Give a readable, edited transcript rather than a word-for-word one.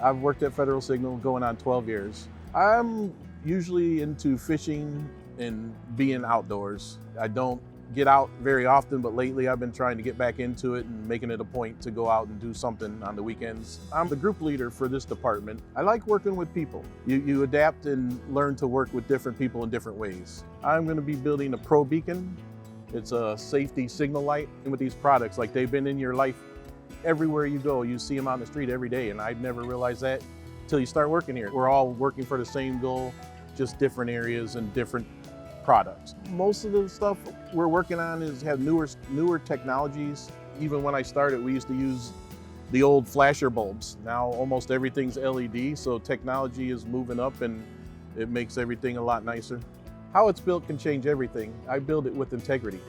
I've worked at Federal Signal going on 12 years. I'm usually into fishing and being outdoors. I don't get out very often, but lately I've been trying to get back into it and making it a point to go out and do something on the weekends. I'm the group leader for this department. I like working with people. You adapt and learn to work with different people in different ways. I'm going to be building a Pro Beacon. It's a safety signal light. And with these products, like they've been in your life everywhere you go. You see them out in the street every day, and I'd never realized that until you start working here. We're all working for the same goal, just different areas and different products. Most of the stuff we're working on have newer technologies. Even when I started, we used to use the old flasher bulbs. Now almost everything's LED, so technology is moving up and it makes everything a lot nicer. How it's built can change everything. I build it with integrity.